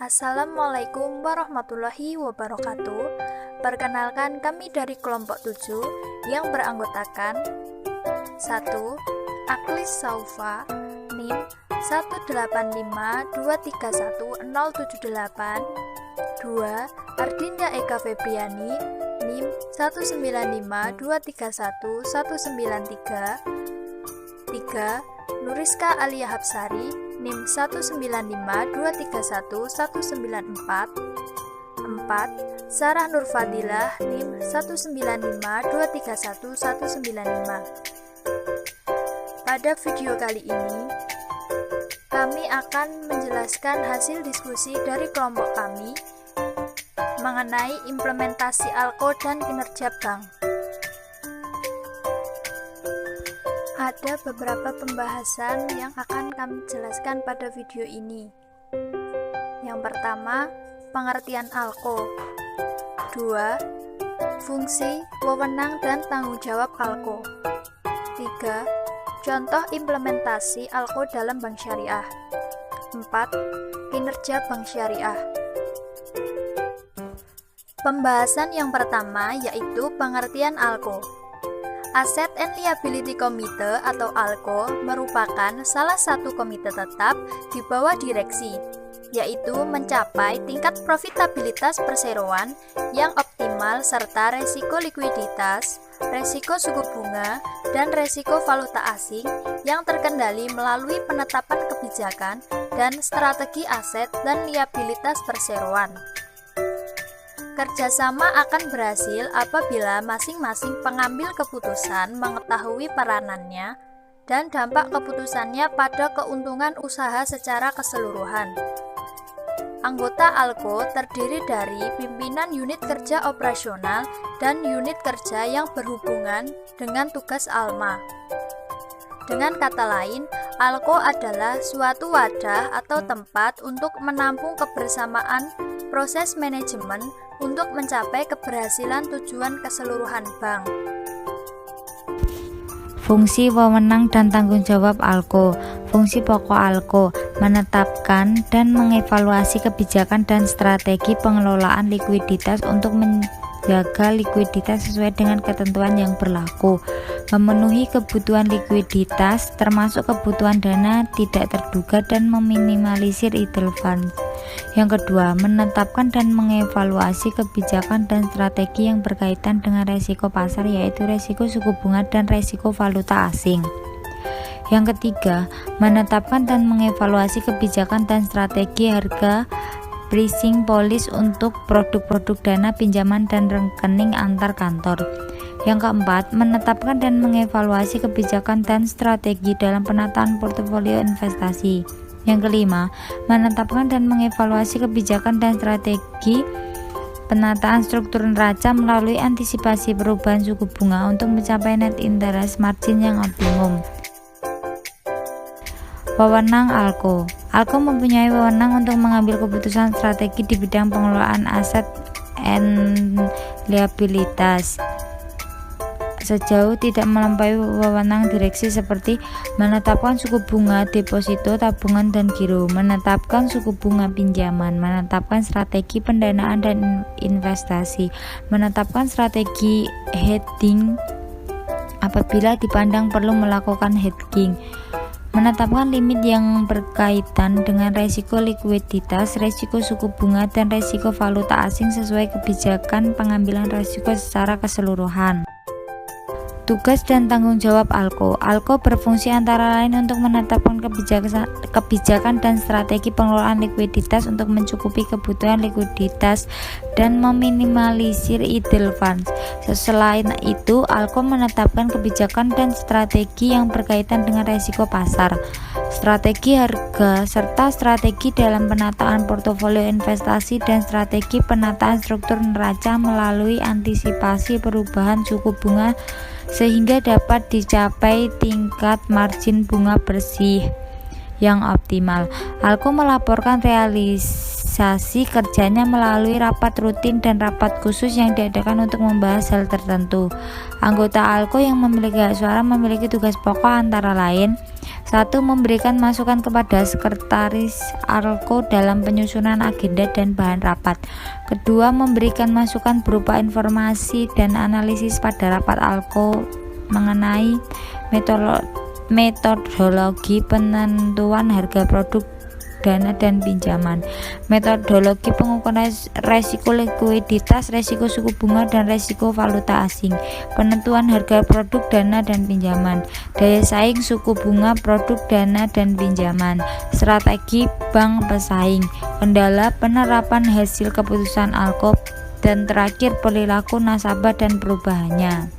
Assalamualaikum warahmatullahi wabarakatuh. Perkenalkan, kami dari kelompok 7 yang beranggotakan 1. Aklis Saufa, NIM 185231078. 2. Ardinda Eka Febriani, NIM 195231193. 3. Nuriska Alia Hapsari, NIM 195231194. 4. Sarah Nurfadilah, NIM 195231195. Pada video kali ini, kami akan menjelaskan hasil diskusi dari kelompok kami mengenai implementasi ALKO dan kinerja bank. Ada beberapa pembahasan yang akan kami jelaskan pada video ini. Yang pertama, pengertian ALKO. 2. Fungsi, wewenang, dan tanggung jawab ALKO. 3. Contoh implementasi ALKO dalam bank syariah. 4. Kinerja bank syariah. Pembahasan yang pertama yaitu pengertian ALKO. Asset and Liability Committee atau ALKO merupakan salah satu komite tetap di bawah direksi, yaitu mencapai tingkat profitabilitas perseroan yang optimal serta resiko likuiditas, resiko suku bunga, dan resiko valuta asing yang terkendali melalui penetapan kebijakan dan strategi aset dan liabilitas perseroan. Kerjasama akan berhasil apabila masing-masing pengambil keputusan mengetahui peranannya dan dampak keputusannya pada keuntungan usaha secara keseluruhan. Anggota ALKO terdiri dari pimpinan unit kerja operasional dan unit kerja yang berhubungan dengan tugas ALMA. Dengan kata lain, ALKO adalah suatu wadah atau tempat untuk menampung kebersamaan proses manajemen untuk mencapai keberhasilan tujuan keseluruhan bank. Fungsi, wewenang, dan tanggung jawab ALKO. Fungsi pokok ALKO menetapkan dan mengevaluasi kebijakan dan strategi pengelolaan likuiditas untuk menjaga likuiditas sesuai dengan ketentuan yang berlaku, memenuhi kebutuhan likuiditas termasuk kebutuhan dana tidak terduga dan meminimalisir idle funds. Yang kedua, menetapkan dan mengevaluasi kebijakan dan strategi yang berkaitan dengan resiko pasar, yaitu resiko suku bunga dan resiko valuta asing. Yang ketiga, menetapkan dan mengevaluasi kebijakan dan strategi harga pricing policy untuk produk-produk dana pinjaman dan rekening antar kantor. Yang keempat, menetapkan dan mengevaluasi kebijakan dan strategi dalam penataan portofolio investasi. Yang kelima, menetapkan dan mengevaluasi kebijakan dan strategi penataan struktur neraca melalui antisipasi perubahan suku bunga untuk mencapai net interest margin yang optimum. Wewenang ALKO. ALKO mempunyai wewenang untuk mengambil keputusan strategi di bidang pengelolaan aset and liabilitas sejauh tidak melampaui wewenang direksi seperti menetapkan suku bunga deposito, tabungan, dan giro, menetapkan suku bunga pinjaman, menetapkan strategi pendanaan dan investasi, menetapkan strategi hedging apabila dipandang perlu melakukan hedging, menetapkan limit yang berkaitan dengan resiko likuiditas, resiko suku bunga, dan resiko valuta asing sesuai kebijakan pengambilan resiko secara keseluruhan. Tugas dan tanggung jawab ALKO. ALKO berfungsi antara lain untuk menetapkan kebijakan dan strategi pengelolaan likuiditas untuk mencukupi kebutuhan likuiditas dan meminimalisir idle funds. Selain itu, ALKO menetapkan kebijakan dan strategi yang berkaitan dengan risiko pasar, strategi harga, serta strategi dalam penataan portofolio investasi dan strategi penataan struktur neraca melalui antisipasi perubahan suku bunga sehingga dapat dicapai tingkat margin bunga bersih yang optimal. ALKO melaporkan realisasi kerjanya melalui rapat rutin dan rapat khusus yang diadakan untuk membahas hal tertentu. Anggota ALKO yang memiliki hak suara memiliki tugas pokok antara lain 1. Memberikan masukan kepada sekretaris ALKO dalam penyusunan agenda dan bahan rapat. Kedua, memberikan masukan berupa informasi dan analisis pada rapat ALKO mengenai metodologi penentuan harga produk, dana dan pinjaman, metodologi pengukuran resiko likuiditas, resiko suku bunga dan resiko valuta asing, penentuan harga produk, dana dan pinjaman, daya saing suku bunga, produk, dana dan pinjaman, strategi bank pesaing, kendala penerapan hasil keputusan ALKO, dan terakhir perilaku nasabah dan perubahannya.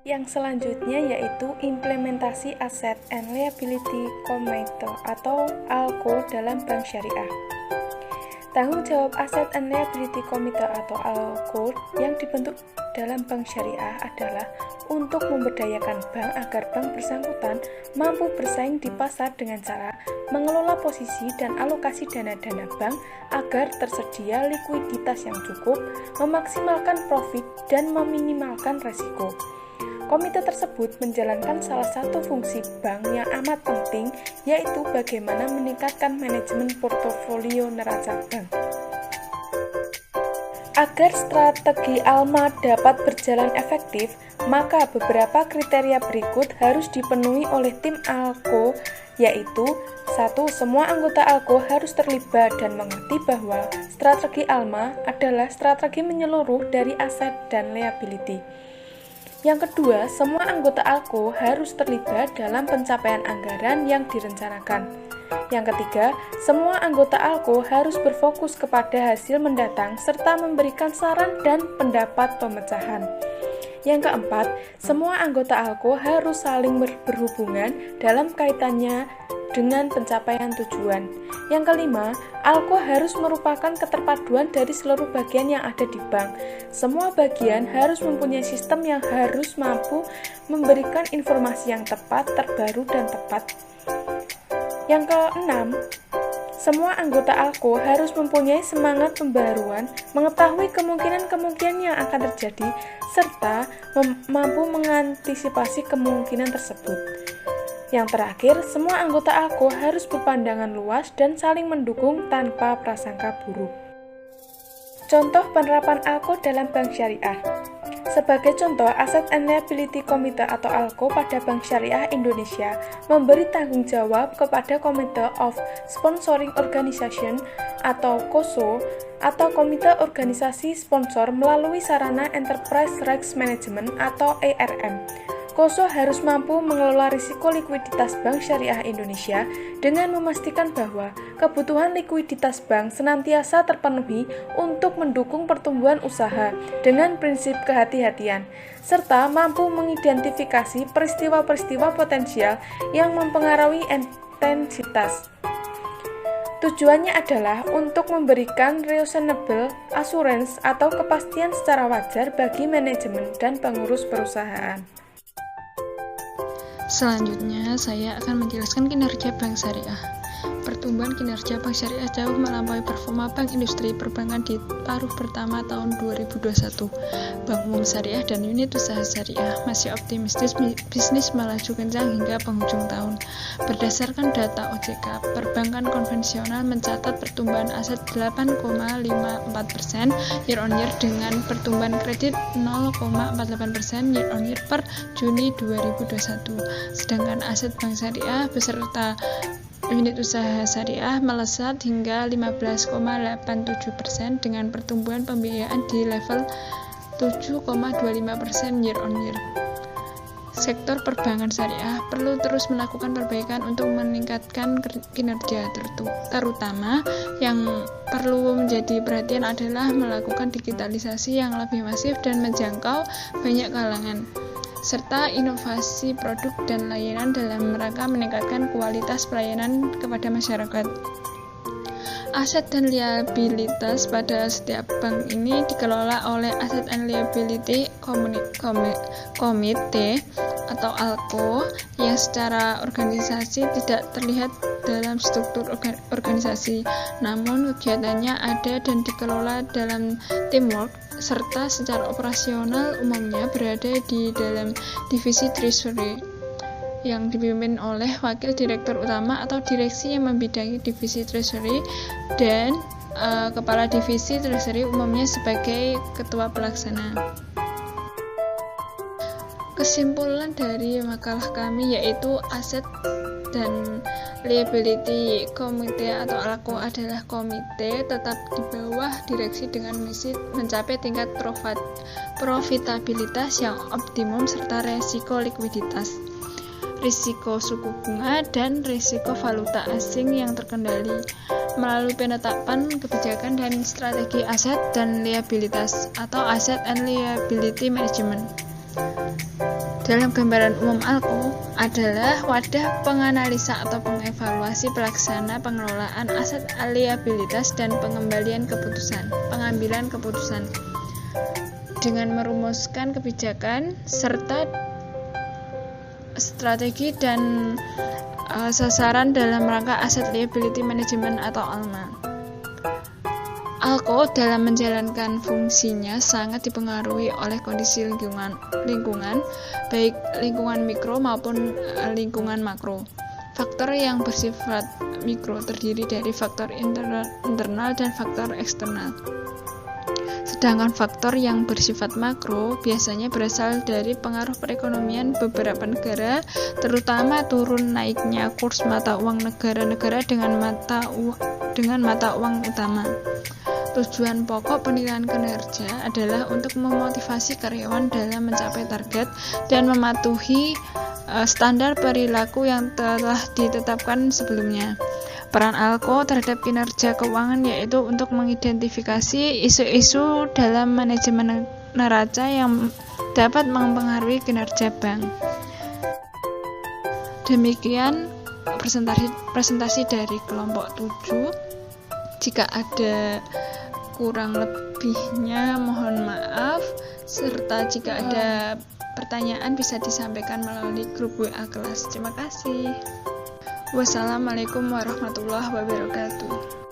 Yang selanjutnya yaitu implementasi Asset and Liability Committee atau ALKO dalam bank syariah. Tanggung jawab Asset and Liability Committee atau ALKO yang dibentuk dalam bank syariah adalah untuk memberdayakan bank agar bank bersangkutan mampu bersaing di pasar dengan cara mengelola posisi dan alokasi dana-dana bank agar tersedia likuiditas yang cukup, memaksimalkan profit, dan meminimalkan resiko. Komite tersebut menjalankan salah satu fungsi bank yang amat penting, yaitu bagaimana meningkatkan manajemen portofolio neraca bank. Agar strategi ALMA dapat berjalan efektif, maka beberapa kriteria berikut harus dipenuhi oleh tim ALKO, yaitu 1. Semua anggota ALKO harus terlibat dan mengerti bahwa strategi ALMA adalah strategi menyeluruh dari aset dan liability. Yang kedua, semua anggota ALKO harus terlibat dalam pencapaian anggaran yang direncanakan. Yang ketiga, semua anggota ALKO harus berfokus kepada hasil mendatang serta memberikan saran dan pendapat pemecahan. Yang keempat, semua anggota ALKO harus saling berhubungan dalam kaitannya dengan pencapaian tujuan. Yang kelima, ALKO harus merupakan keterpaduan dari seluruh bagian yang ada di bank. Semua bagian harus mempunyai sistem yang harus mampu memberikan informasi yang tepat, terbaru, dan tepat. Yang keenam, semua anggota ALKO harus mempunyai semangat pembaruan, mengetahui kemungkinan-kemungkinan yang akan terjadi, serta mampu mengantisipasi kemungkinan tersebut. Yang terakhir, semua anggota ALKO harus berpandangan luas dan saling mendukung tanpa prasangka buruk. Contoh penerapan ALKO dalam bank syariah. Sebagai contoh, Asset and Liability Committee atau ALKO pada Bank Syariah Indonesia memberi tanggung jawab kepada Committee of Sponsoring Organization atau KOSO atau Komite Organisasi Sponsor melalui sarana Enterprise Risk Management atau ERM. KOSO harus mampu mengelola risiko likuiditas Bank Syariah Indonesia dengan memastikan bahwa kebutuhan likuiditas bank senantiasa terpenuhi untuk mendukung pertumbuhan usaha dengan prinsip kehati-hatian, serta mampu mengidentifikasi peristiwa-peristiwa potensial yang mempengaruhi intensitas. Tujuannya adalah untuk memberikan reasonable assurance atau kepastian secara wajar bagi manajemen dan pengurus perusahaan. Selanjutnya, saya akan menjelaskan kinerja bank syariah. Pertumbuhan kinerja bank syariah jauh melampaui performa bank industri perbankan di paruh pertama tahun 2021. Bank Umum Syariah dan unit usaha syariah masih optimistis bisnis melaju kencang hingga penghujung tahun. Berdasarkan data OJK, perbankan konvensional mencatat pertumbuhan aset 8,54% year-on-year dengan pertumbuhan kredit 0,48% year-on-year per Juni 2021. Sedangkan aset bank syariah beserta unit usaha syariah melesat hingga 15,87% dengan pertumbuhan pembiayaan di level 7,25% year-on-year. Sektor perbankan syariah perlu terus melakukan perbaikan untuk meningkatkan kinerja, terutama yang perlu menjadi perhatian adalah melakukan digitalisasi yang lebih masif dan menjangkau banyak kalangan, serta inovasi produk dan layanan dalam rangka meningkatkan kualitas pelayanan kepada masyarakat. Aset dan liabilitas pada setiap bank ini dikelola oleh Asset and Liability Committee atau ALKO yang secara organisasi tidak terlihat dalam struktur organisasi, namun kegiatannya ada dan dikelola dalam teamwork, serta secara operasional umumnya berada di dalam divisi treasury. yang dipimpin oleh wakil direktur utama atau direksi yang membidangi divisi treasury, dan kepala divisi treasury umumnya sebagai ketua pelaksana. Kesimpulan dari makalah kami yaitu aset dan liability komite atau ALKO adalah komite tetap di bawah direksi dengan misi mencapai tingkat profitabilitas yang optimum serta resiko likuiditas, risiko suku bunga, dan risiko valuta asing yang terkendali melalui penetapan kebijakan dan strategi aset dan liabilitas atau asset and liability management. Dalam gambaran umum, ALKO adalah wadah penganalisa atau pengevaluasi pelaksana pengelolaan aset liabilitas dan pengambilan keputusan dengan merumuskan kebijakan serta strategi dan sasaran dalam rangka aset liability management atau ALMA. ALKO dalam menjalankan fungsinya sangat dipengaruhi oleh kondisi lingkungan, baik lingkungan mikro maupun lingkungan makro. Faktor yang bersifat mikro terdiri dari faktor internal dan faktor eksternal. Sedangkan faktor yang bersifat makro biasanya berasal dari pengaruh perekonomian beberapa negara, terutama turun naiknya kurs mata uang negara-negara dengan mata uang utama. Tujuan pokok penilaian kinerja adalah untuk memotivasi karyawan dalam mencapai target dan mematuhi standar perilaku yang telah ditetapkan sebelumnya. Peran ALKO terhadap kinerja keuangan yaitu untuk mengidentifikasi isu-isu dalam manajemen neraca yang dapat mempengaruhi kinerja bank. Demikian presentasi dari kelompok 7. Jika ada kurang lebihnya mohon maaf, serta jika ada pertanyaan bisa disampaikan melalui grup WA kelas. Terima kasih. Wassalamualaikum warahmatullahi wabarakatuh.